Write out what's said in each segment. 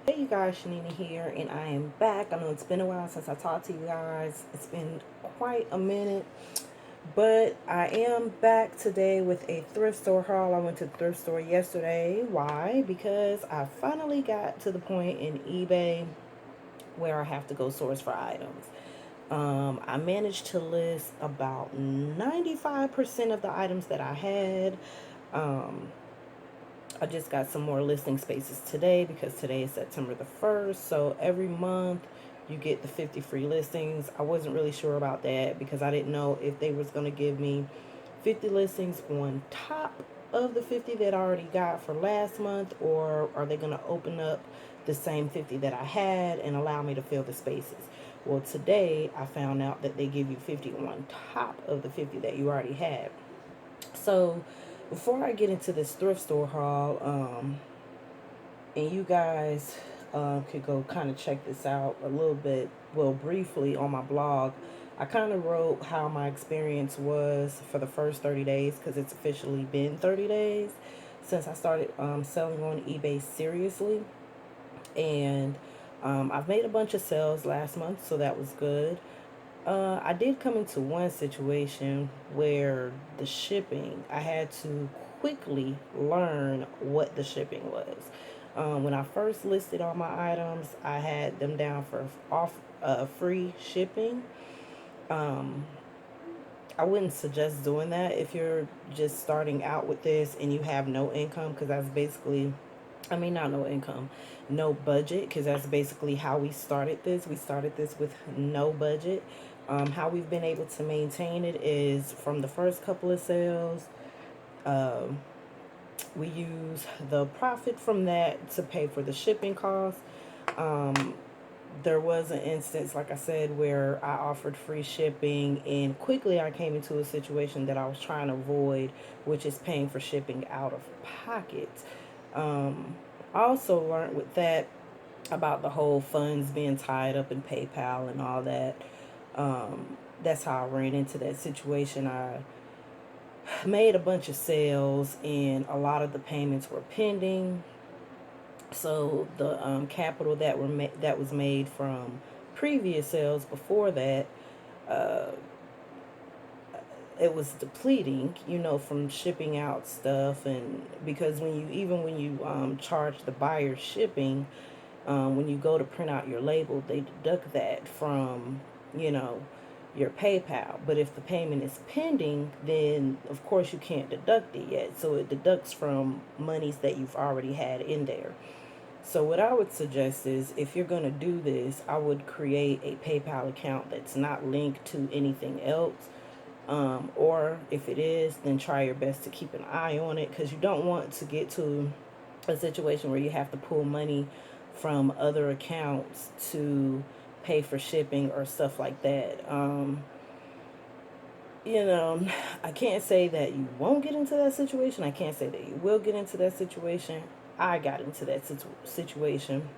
Hey you guys, Shanina here, and I am back. I know it's been a while since I talked to you guys. It's been quite a minute, but I am back today with a thrift store haul. I went to the thrift store yesterday. Why? Because I finally got to the point in eBay where I have to go source for items. I managed to list about 95% of the items that I had. Um, I just got some more listing spaces today because today is September the 1st. So every month you get the 50 free listings. I wasn't really sure about that because I didn't know if they was going to give me 50 listings on top of the 50 that I already got for last month, or are they going to open up the same 50 that I had and allow me to fill the spaces. Well, today I found out that they give you 50 on top of the 50 that you already had. So before I get into this thrift store haul, and you guys could go kind of check this out a little bit, well, briefly on my blog. I kind of wrote how my experience was for the first 30 days because it's officially been 30 days since I started selling on eBay seriously. And I've made a bunch of sales last month, so that was good. I did come into one situation where the shipping, I had to quickly learn what the shipping was. When I first listed all my items, I had them down for off free shipping. Um, I wouldn't suggest doing that if you're just starting out with this and you have no income, because that's basically, I mean, not no income, no budget, because that's basically how we started this. We started this with no budget. How we've been able to maintain it is from the first couple of sales. Um, we use the profit from that to pay for the shipping costs. Um, there was an instance, like I said, where I offered free shipping, and quickly I came into a situation that I was trying to avoid, which is paying for shipping out of pocket. I also learned with that about the whole funds being tied up in PayPal and all that. That's how I ran into that situation. I made a bunch of sales, and a lot of the payments were pending. So the capital that was made from previous sales before that, uh, it was depleting, from shipping out stuff. And because when you charge the buyer shipping, when you go to print out your label, they deduct that from, you know, your PayPal. But if the payment is pending, then of course you can't deduct it yet. So it deducts from monies that you've already had in there. So what I would suggest is, if you're going to do this, I would create a PayPal account that's not linked to anything else. Or if it is, then try your best to keep an eye on it, because you don't want to get to a situation where you have to pull money from other accounts to pay for shipping or stuff like that. You know, I can't say that you won't get into that situation. I can't say that you will get into that situation. I got into that situation,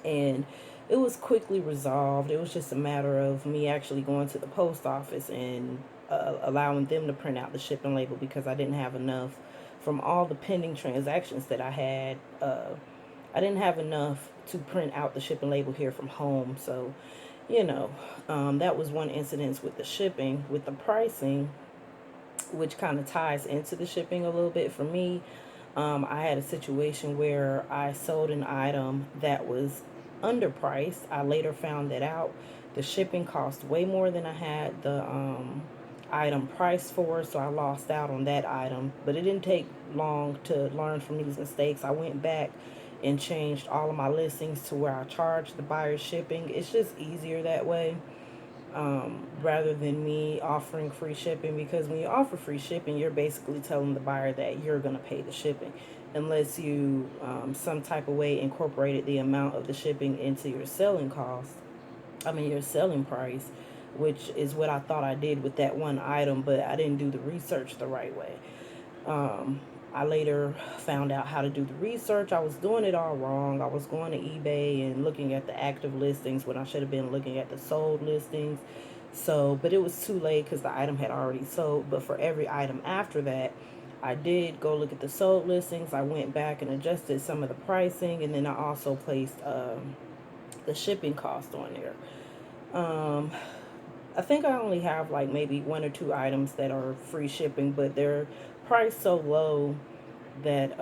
and it was quickly resolved. It was just a matter of me actually going to the post office and allowing them to print out the shipping label, because I didn't have enough from all the pending transactions that I had. I didn't have enough to print out the shipping label here from home. So, you know, that was one incident with the shipping. With the pricing, which kind of ties into the shipping a little bit for me, I had a situation where I sold an item that was underpriced. I later found that out. The shipping cost way more than I had the item priced for, so I lost out on that item. But it didn't take long to learn from these mistakes. I went back and changed all of my listings to where I charge the buyer shipping. It's just easier that way, rather than me offering free shipping, because when you offer free shipping, you're basically telling the buyer that you're going to pay the shipping, unless you some type of way incorporated the amount of the shipping into your selling cost. I mean, your selling price, which is what I thought I did with that one item, but I didn't do the research the right way. Um, I later found out how to do the research. I was doing it all wrong. I was going to eBay and looking at the active listings when I should have been looking at the sold listings. So, but it was too late because the item had already sold. But for every item after that, I did go look at the sold listings. I went back and adjusted some of the pricing, and then I also placed the shipping cost on there. Um, I think I only have like maybe one or two items that are free shipping, but they're priced so low that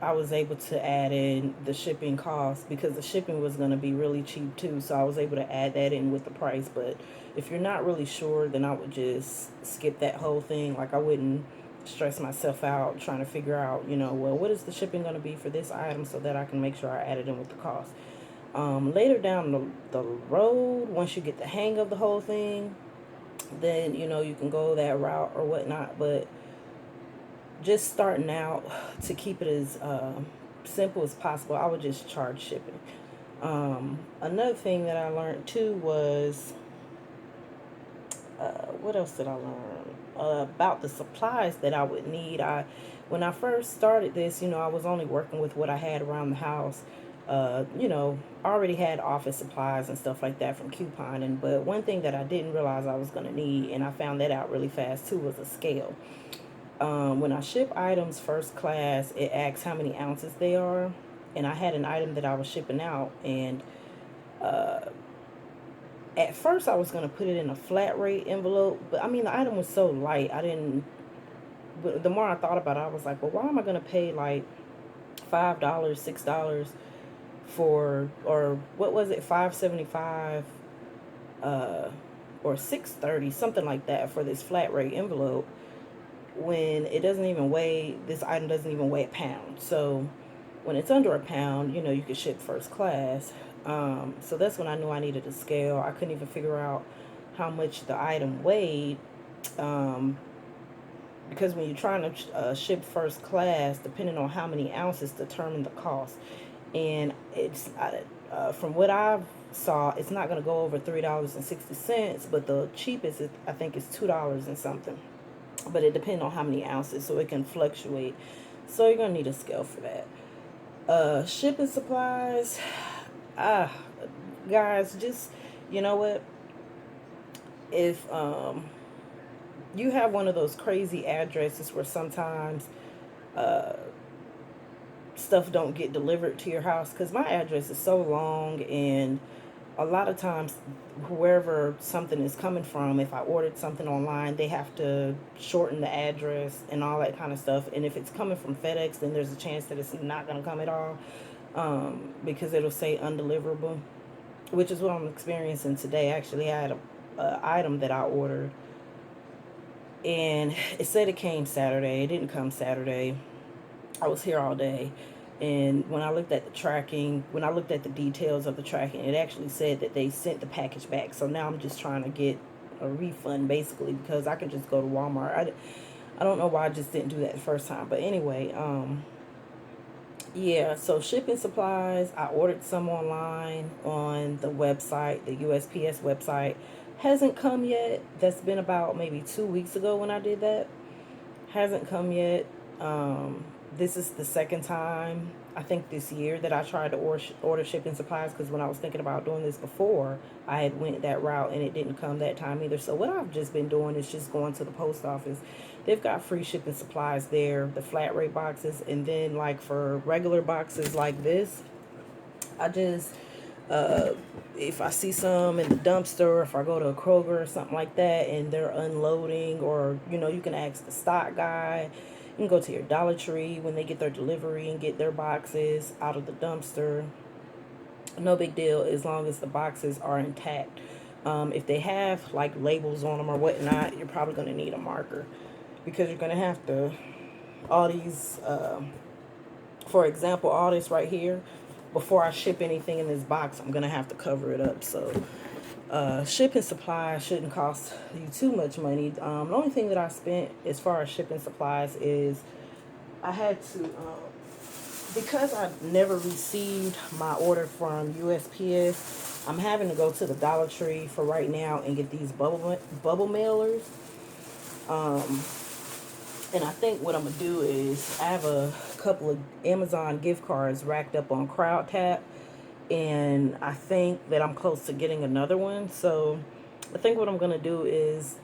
I was able to add in the shipping cost because the shipping was going to be really cheap too. So I was able to add that in with the price. But if you're not really sure, then I would just skip that whole thing. Like I wouldn't stress myself out trying to figure out, well, what is the shipping going to be for this item so that I can make sure I add it in with the cost. Later down the road, once you get the hang of the whole thing, then you can go that route or whatnot. But just starting out, to keep it as simple as possible, I would just charge shipping. Another thing that I learned too was what else did I learn about the supplies that I would need. When I first started this, I was only working with what I had around the house. I already had office supplies and stuff like that from couponing, but one thing that I didn't realize I was going to need, and I found that out really fast too, was a scale. When I ship items first class, it asks how many ounces they are. And I had an item that I was shipping out, and at first I was going to put it in a flat rate envelope, but I mean, the item was so light, I didn't. But the more I thought about it, I was like, well, why am I going to pay like $5, $6 for, or what was it, $5.75 or $6.30, something like that, for this flat rate envelope, when it doesn't even weigh, this item doesn't even weigh a pound. So when it's under a pound, you can ship first class. So that's when I knew I needed a scale. I couldn't even figure out how much the item weighed, because when you're trying to ship first class, depending on how many ounces, determine the cost. And it's from what I've saw, it's not going to go over $3.60, but the cheapest, I think, is $2 and something. But it depends on how many ounces, so it can fluctuate. So you're gonna need a scale for that. Shipping supplies, ah, guys, just, you know what? If you have one of those crazy addresses where sometimes stuff don't get delivered to your house, because my address is so long, and a lot of times wherever something is coming from, if I ordered something online, they have to shorten the address and all that kind of stuff. And if it's coming from FedEx, then there's a chance that it's not going to come at all, because it'll say undeliverable, which is what I'm experiencing today. Actually, I had a item that I ordered, and it said it came Saturday. It didn't come Saturday. I was here all day. And when I looked at the tracking, when I looked at the details of the tracking, it actually said that they sent the package back. So now I'm just trying to get a refund, basically, because I can just go to Walmart. I don't know why I just didn't do that the first time. But anyway, yeah, so shipping supplies, I ordered some online on the website, the USPS website. Hasn't come yet. That's been about maybe 2 weeks ago when I did that. Hasn't come yet. This is the second time, I think, this year that I tried to order shipping supplies, because when I was thinking about doing this before, I had went that route and it didn't come that time either. So what I've just been doing is just going to the post office. They've got free shipping supplies there, the flat rate boxes, and then like for regular boxes like this, I just if I see some in the dumpster, if I go to a Kroger or something like that and they're unloading, or you can ask the stock guy. You can go to your Dollar Tree when they get their delivery and get their boxes out of the dumpster. No big deal, as long as the boxes are intact. If they have like labels on them or whatnot, you're probably going to need a marker, because you're going to have to, all these, for example, all this right here, before I ship anything in this box, I'm going to have to cover it up. So shipping supplies shouldn't cost you too much money. The only thing that I spent as far as shipping supplies is I had to, because I never received my order from USPS, I'm having to go to the Dollar Tree for right now and get these bubble mailers. And I think what I'm going to do is, I have a couple of Amazon gift cards racked up on CrowdTap, and I think that I'm close to getting another one. So I think what I'm going to do is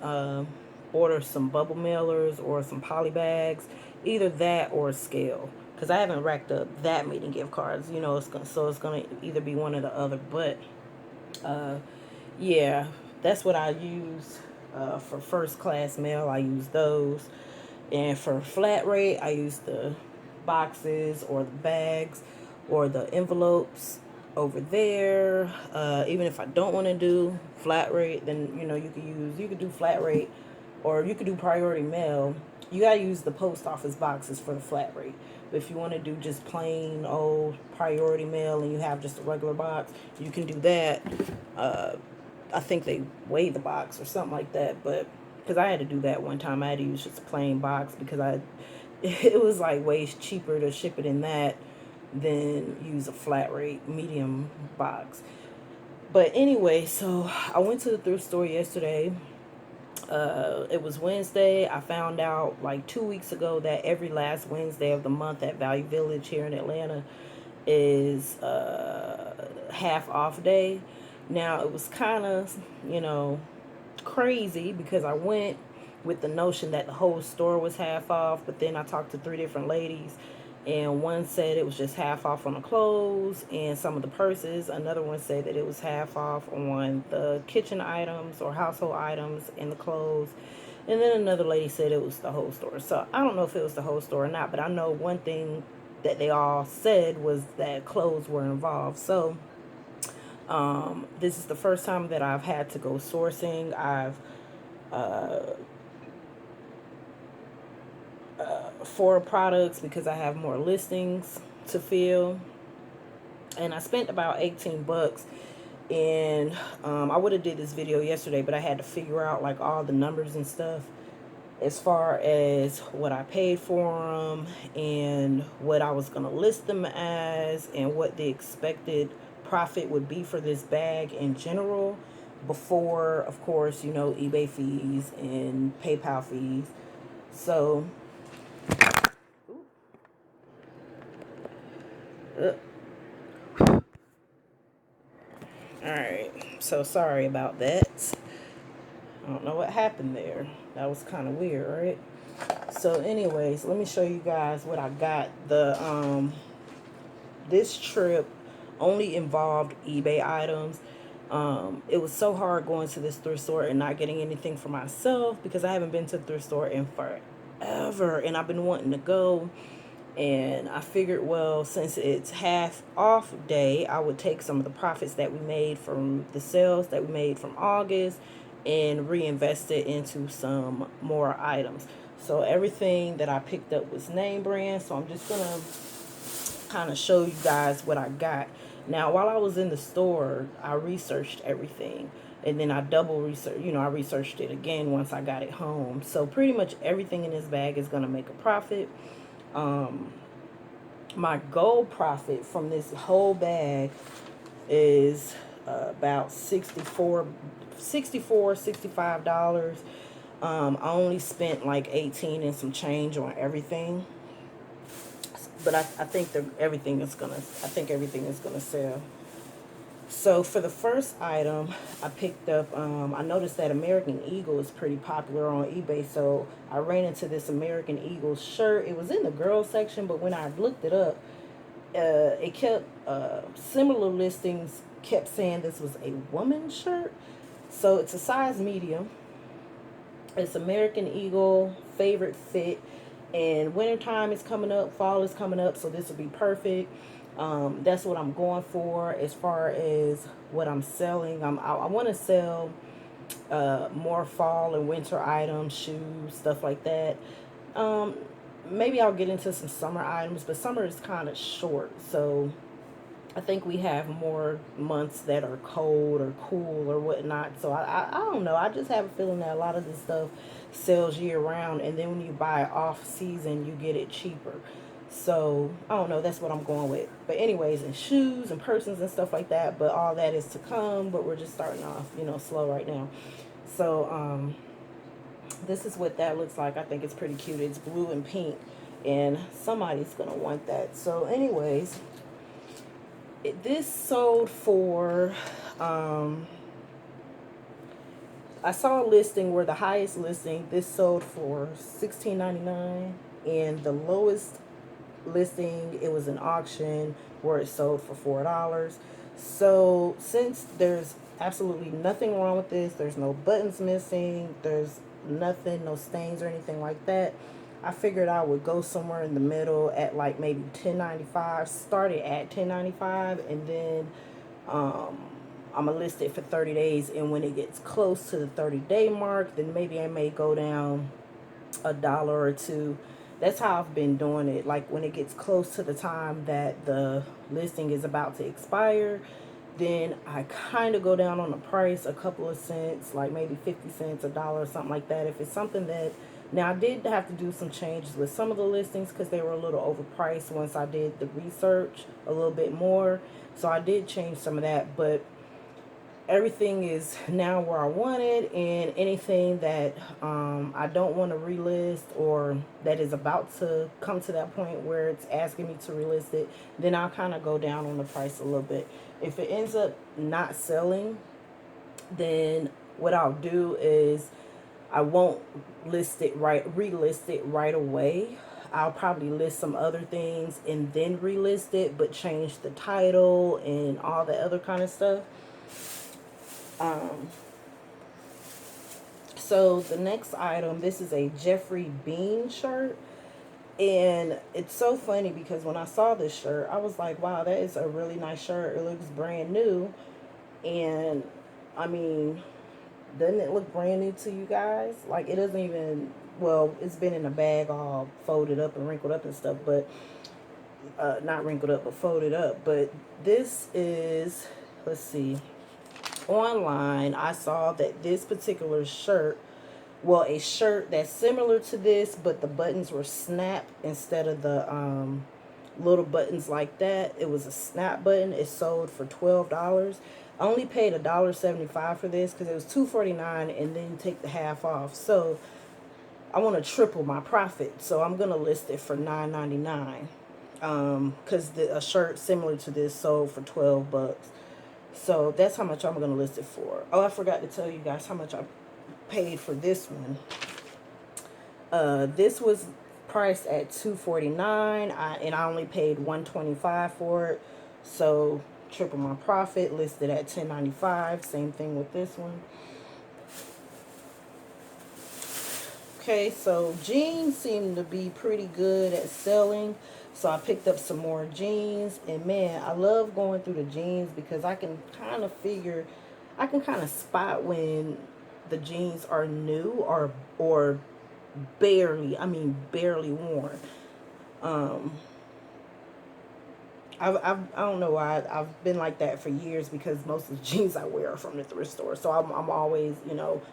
order some bubble mailers or some poly bags, either that or a scale, because I haven't racked up that many gift cards. It's gonna either be one or the other. But uh, yeah, that's what I use for first class mail. I use those, and for flat rate, I use the boxes or the bags or the envelopes over there. Even if I don't want to do flat rate, then you could do flat rate, or you could do priority mail. You gotta use the post office boxes for the flat rate. But if you want to do just plain old priority mail and you have just a regular box, you can do that. Uh, I think they weigh the box or something like that, but because I had to do that one time, I had to use just a plain box because it was like way cheaper to ship it in that than use a flat rate medium box. But anyway, so I went to the thrift store yesterday. It was Wednesday. I found out like 2 weeks ago that every last Wednesday of the month at Value Village here in Atlanta is half off day. Now it was kind of, crazy because I went with the notion that the whole store was half off, but then I talked to three different ladies, and one said it was just half off on the clothes and some of the purses. Another one said that it was half off on the kitchen items or household items and the clothes. And then another lady said it was the whole store. So I don't know if it was the whole store or not, but I know one thing that they all said was that clothes were involved. So this is the first time that I've had to go sourcing. I've uh, 4 products because I have more listings to fill, and I spent about 18 bucks. And I would have did this video yesterday, but I had to figure out like all the numbers and stuff as far as what I paid for them and what I was going to list them as and what the expected profit would be for this bag in general before, of course, eBay fees and PayPal fees. So, uh, all right. So sorry about that. I don't know what happened there. That was kind of weird, right? So anyways, let me show you guys what I got. This trip only involved eBay items. It was so hard going to this thrift store and not getting anything for myself because I haven't been to the thrift store in forever, and I've been wanting to go. And I figured, well, since it's half off day, I would take some of the profits that we made from the sales that we made from August and reinvest it into some more items. So everything that I picked up was name brand. So I'm just going to kind of show you guys what I got. Now, while I was in the store, I researched everything. And then I double research, I researched it again once I got it home. So pretty much everything in this bag is going to make a profit. My goal profit from this whole bag is about $65. I only spent like 18 and some change on everything, but I think everything is gonna sell. So for the first item, I picked up, I noticed that American Eagle is pretty popular on eBay. So I ran into this American Eagle shirt. It was in the girls section, but when I looked it up, it kept, similar listings kept saying this was a woman's shirt. So it's a size medium. It's American Eagle, favorite fit. And wintertime is coming up, fall is coming up, so this will be perfect. That's what I'm going for as far as what I'm selling. I want to sell more fall and winter items, shoes, stuff like that. Maybe I'll get into some summer items, but summer is kind of short, so I think we have more months that are cold or cool or whatnot. So I don't know. I just have a feeling that a lot of this stuff sells year round, and then when you buy off season, you get it cheaper. So I don't know. That's what I'm going with. But anyways, and shoes and purses and stuff like that. But all that is to come. But we're just starting off, slow right now. So this is what that looks like. I think it's pretty cute. It's blue and pink, and somebody's gonna want that. So anyways, this sold for, I saw a listing where the highest listing, this sold for $16.99. and the lowest listing, it was an auction where it sold for $4. So since there's absolutely nothing wrong with this, there's no buttons missing, there's nothing, no stains or anything like that, I figured I would go somewhere in the middle at like maybe 10.95. Started at 10.95, and then um, I'm gonna list it for 30 days. And when it gets close to the 30-day mark, then maybe I may go down $1 or two. That's how I've been doing it. Like when it gets close to the time that the listing is about to expire, then I kind of go down on the price a couple of cents, like maybe 50 cents, $1, something like that. If it's something that, now I did have to do some changes with some of the listings because they were a little overpriced once I did the research a little bit more. So I did change some of that, but everything is now where I want it, and anything that I don't want to relist or that is about to come to that point where it's asking me to relist it, then I'll kind of go down on the price a little bit. If it ends up not selling, then what I'll do is I won't relist it right away. I'll probably list some other things and then relist it, but change the title and all the other kind of stuff. Um, so the next item, this is a Jeffrey Bean shirt. And it's so funny because when I saw this shirt, I was like, wow, that is a really nice shirt. It looks brand new. And I mean, doesn't it look brand new to you guys? Like, it doesn't even, well, it's been in a bag all folded up and wrinkled up and stuff, but not wrinkled up, but folded up. But this is, let's see, online I saw that this particular shirt, well, a shirt that's similar to this, but the buttons were snap instead of the little buttons like that. It was a snap button. It sold for $12. I only paid $1.75 for this because it was $2.49 and then take the half off. So I want to triple my profit, so I'm gonna list it for $9.99. Because a shirt similar to this sold for $12. So that's how much I'm going to list it for. Oh, I forgot to tell you guys how much I paid for this one. This was priced at $2.49, and I only paid $1.25 for it. So triple my profit, listed at $10.95. Same thing with this one. Okay, so jeans seem to be pretty good at selling. So I picked up some more jeans, and man, I love going through the jeans because I can kind of spot when the jeans are new or barely, I mean barely worn. Um, I don't know why I've been like that for years because most of the jeans I wear are from the thrift store. So I'm always,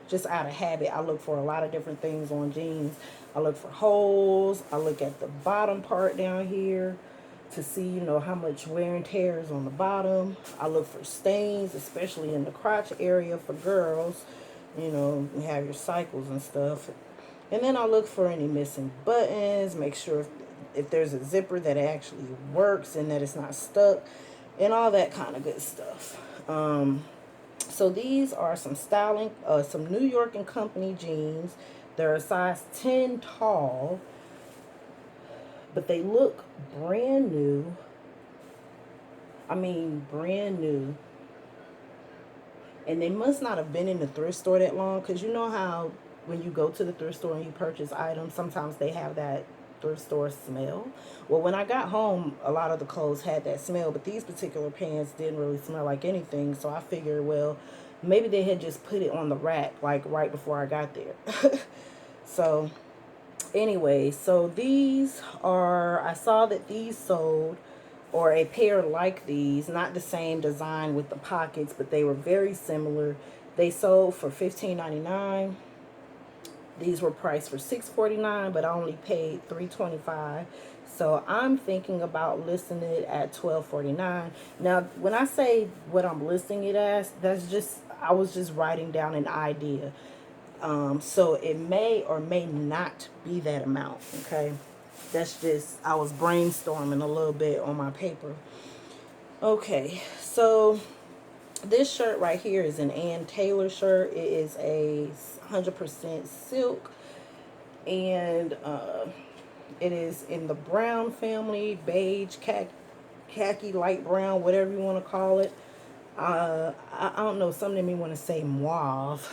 just out of habit. I look for a lot of different things on jeans. I look for holes. I look at the bottom part down here to see, how much wear and tear is on the bottom. I look for stains, especially in the crotch area for girls. You have your cycles and stuff. And then I look for any missing buttons, make sure if there's a zipper that actually works and that it's not stuck, and all that kind of good stuff. So these are some some New York and Company jeans. They're a size 10 tall, but they look brand new. I mean, brand new. And they must not have been in the thrift store that long, because you know how when you go to the thrift store and you purchase items, sometimes they have that thrift store smell. Well, when I got home, a lot of the clothes had that smell, but these particular pants didn't really smell like anything. So I figured, well, maybe they had just put it on the rack like right before I got there. So anyway, so I saw that these sold, or a pair like these, not the same design with the pockets, but they were very similar. They sold for $15.99. These were priced for $6.49, but I only paid $3.25. So I'm thinking about listing it at $12.49. Now, when I say what I'm listing it as, I was just writing down an idea. So it may or may not be that amount. Okay, that's just, I was brainstorming a little bit on my paper. Okay, so this shirt right here is an Ann Taylor shirt. It is a 100% silk, and It is in the brown family, beige, khaki, light brown, whatever you want to call it. I don't know, some of me want to say mauve,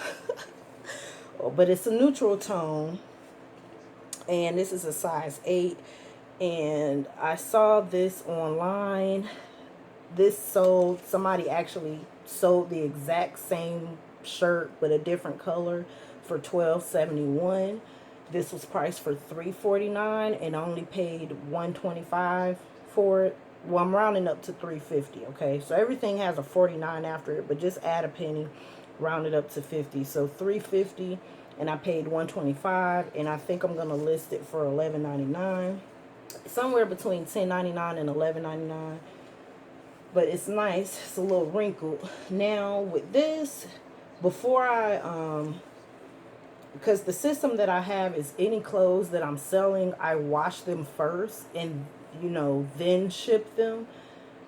but it's a neutral tone, and this is a size 8. And I saw this online. This sold, somebody actually sold the exact same shirt but a different color for $12.71. This was priced for $3.49 and I only paid $1.25 for it. Well, I'm rounding up to $3.50. Okay, so everything has a 49 after it, but just add a penny, round it up to 50. So $3.50, and I paid $1.25, and I think I'm gonna list it for $11.99, somewhere between $10.99 and $11.99. But it's nice. It's a little wrinkled. Now with this, before I because the system that I have is any clothes that I'm selling, I wash them first and then ship them.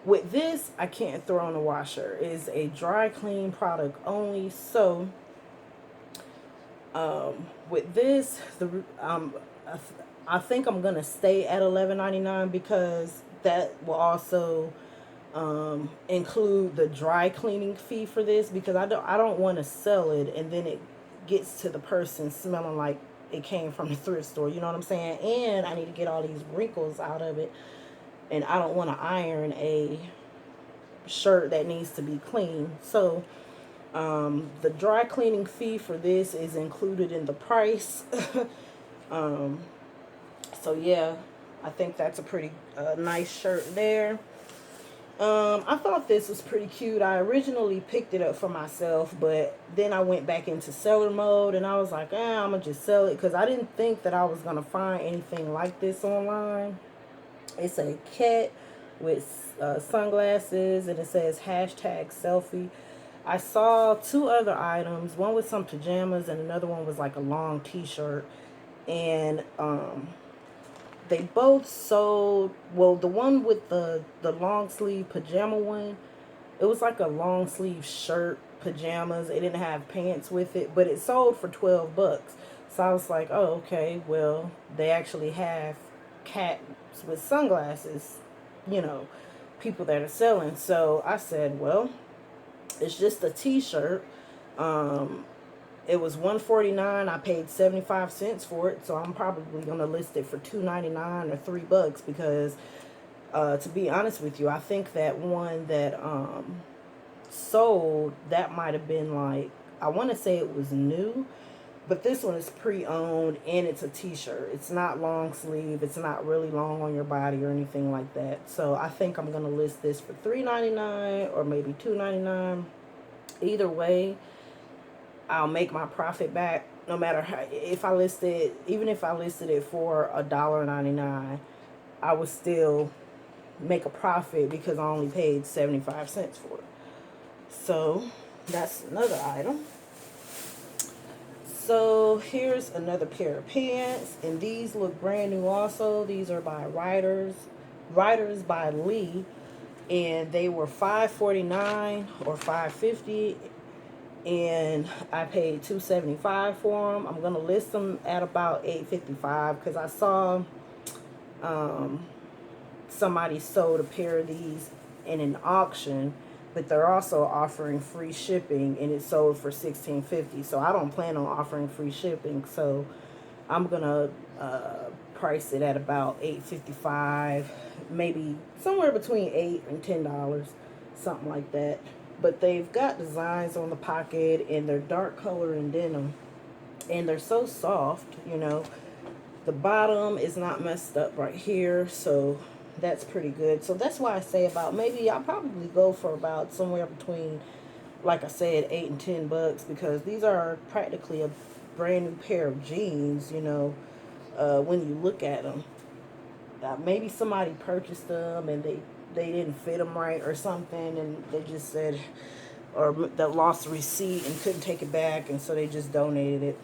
With this, I can't throw in the washer. It is a dry clean product only. So with this, I think I'm gonna stay at $11.99 because that will also include the dry cleaning fee for this, because I don't want to sell it and then it gets to the person smelling like it came from the thrift store. You know what I'm saying? And I need to get all these wrinkles out of it, and I don't want to iron a shirt that needs to be clean. So the dry cleaning fee for this is included in the price. So yeah, I think that's a pretty nice shirt there. I thought this was pretty cute. I originally picked it up for myself, but then I went back into seller mode and I was like, I'm gonna just sell it, because I didn't think that I was gonna find anything like this online. It's a cat with sunglasses, and it says #selfie. I saw 2 other items. One was some pajamas and another one was like a long t-shirt. And they both sold, well, the one with the long sleeve pajama one, it was like a long sleeve shirt, pajamas. It didn't have pants with it, but it sold for $12. So I was like, oh, okay, well, they actually have cats with sunglasses, people that are selling. So I said, well, it's just a t-shirt. It was $1.49. I paid 75 cents for it, so I'm probably gonna list it for $2.99 or $3, because to be honest with you, I think that one that sold, that might have been like, I want to say it was new, but this one is pre-owned and it's a t-shirt. It's not long sleeve. It's not really long on your body or anything like that. So I think I'm gonna list this for $3.99 or maybe $2.99. Either way, I'll make my profit back. No matter how, if I listed, even if I listed it for $1.99, I would still make a profit because I only paid 75 cents for it. So that's another item. So here's another pair of pants, and these look brand new also. These are by Riders by Lee, and they were $5.49 or $5.50. And I paid $2.75 for them. I'm gonna list them at about $8.55 because I saw somebody sold a pair of these in an auction, but they're also offering free shipping, and it sold for $16.50. So I don't plan on offering free shipping, so I'm gonna price it at about $8.55, maybe somewhere between $8 and $10, something like that. But they've got designs on the pocket, and they're dark color and denim, and they're so soft. The bottom is not messed up right here, so that's pretty good. So that's why I say about, maybe I'll probably go for about somewhere between, like I said, $8 and $10, because these are practically a brand new pair of jeans. When you look at them, maybe somebody purchased them and they didn't fit them right or something, and they just said, or that lost the receipt and couldn't take it back, and so they just donated it.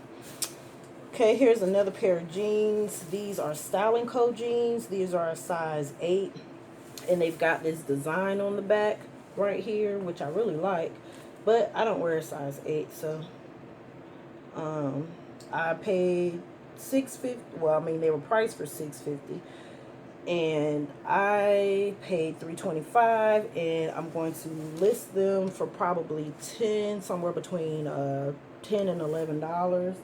Okay, here's another pair of jeans. These are Styling Co. jeans. These are a size 8, and they've got this design on the back right here, which I really like, but I don't wear a size 8, so I paid $6.50. Well, I mean, they were priced for $6.50, and I paid $3.25, and I'm going to list them for probably 10, somewhere between 10 and $11,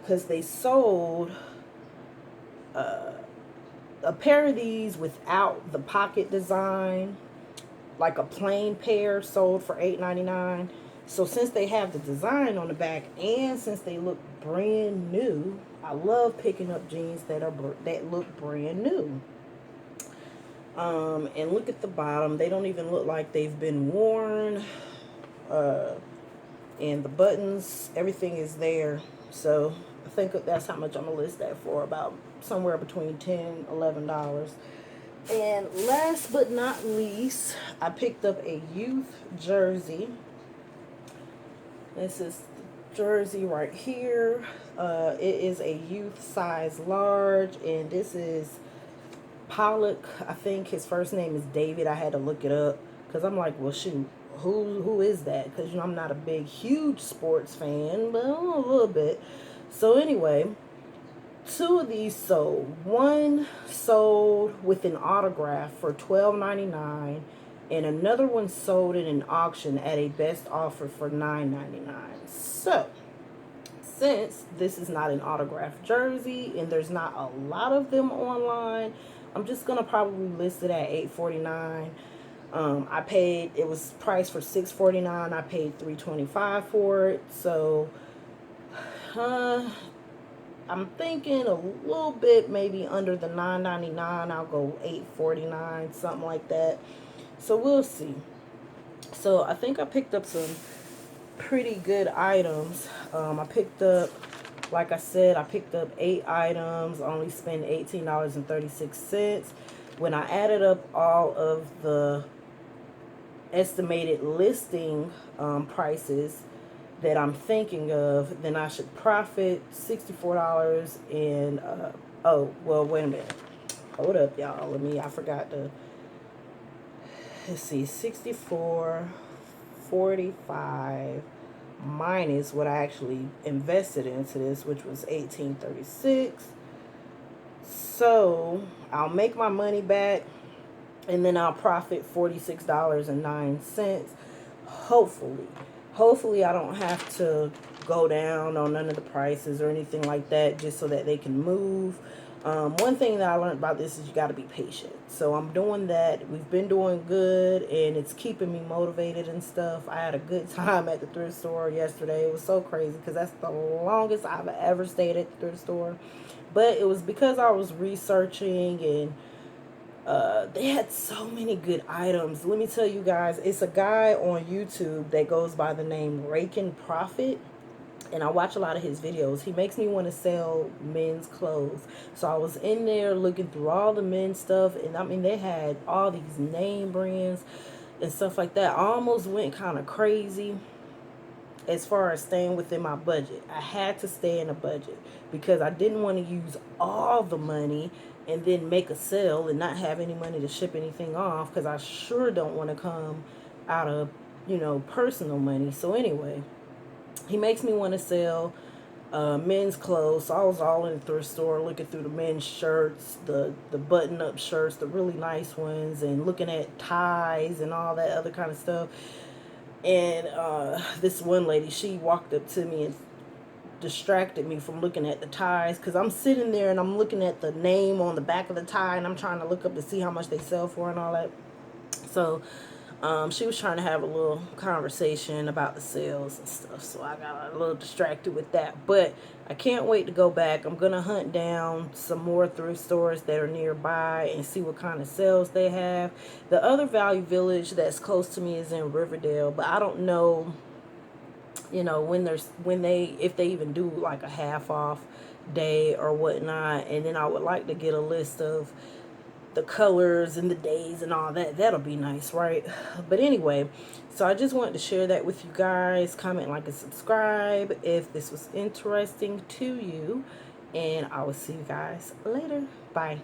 because they sold a pair of these without the pocket design, like a plain pair, sold for $8.99. So since they have the design on the back, and since they look brand new, I love picking up jeans that look brand new. And look at the bottom; they don't even look like they've been worn. And the buttons, everything is there. So I think that's how much I'm gonna list that for, about somewhere between $10-11. And last but not least, I picked up a youth jersey. This is the jersey right here. It is a youth size large, and this is Pollock. I think his first name is David. I had to look it up because I'm like, well, shoot, who is that? Because I'm not a big, huge sports fan, but a little bit. So anyway, two of these sold. One sold with an autograph for $12.99, and another one sold in an auction at a best offer for $9.99. So, since this is not an autographed jersey and there's not a lot of them online, I'm just gonna probably list it at $8.49. It was priced for $6.49. I paid $3.25 for it. So, I'm thinking a little bit maybe under the $9.99. I'll go $8.49, something like that. So we'll see. So I think I picked up some pretty good items. I picked up, like I said, I picked up 8 items. Only spent $18.36. When I added up all of the estimated listing prices that I'm thinking of, then I should profit $64. And oh, well, wait a minute, hold up, y'all. I forgot to, let's see, 64.45 minus what I actually invested into this, which was $18.36. So I'll make my money back, and then I'll profit $46.09. Hopefully I don't have to go down on none of the prices or anything like that, just so that they can move. One thing that I learned about this is you got to be patient. So I'm doing that. We've been doing good, and it's keeping me motivated and stuff. I had a good time at the thrift store yesterday. It was so crazy because that's the longest I've ever stayed at the thrift store. But it was because I was researching, and they had so many good items. Let me tell you guys, it's a guy on YouTube that goes by the name Rakin Profit, and I watch a lot of his videos. He makes me want to sell men's clothes. So I was in there looking through all the men's stuff, and I mean, they had all these name brands and stuff like that. I almost went kind of crazy as far as staying within my budget. I had to stay in a budget because I didn't want to use all the money and then make a sale and not have any money to ship anything off, because I sure don't want to come out of, personal money. So anyway, he makes me want to sell men's clothes. So I was all in the thrift store looking through the men's shirts, the button-up shirts, the really nice ones, and looking at ties and all that other kind of stuff. And this one lady, she walked up to me and distracted me from looking at the ties, because I'm sitting there and I'm looking at the name on the back of the tie, and I'm trying to look up to see how much they sell for and all that. So she was trying to have a little conversation about the sales and stuff, so I got a little distracted with that. But I can't wait to go back. I'm gonna hunt down some more thrift stores that are nearby and see what kind of sales they have. The other Value Village that's close to me is in Riverdale, but I don't know, if they even do like a half off day or whatnot. And then I would like to get a list of the colors and the days and all that. That'll be nice, right? But anyway, so I just wanted to share that with you guys. Comment, like, and subscribe if this was interesting to you, and I will see you guys later. Bye.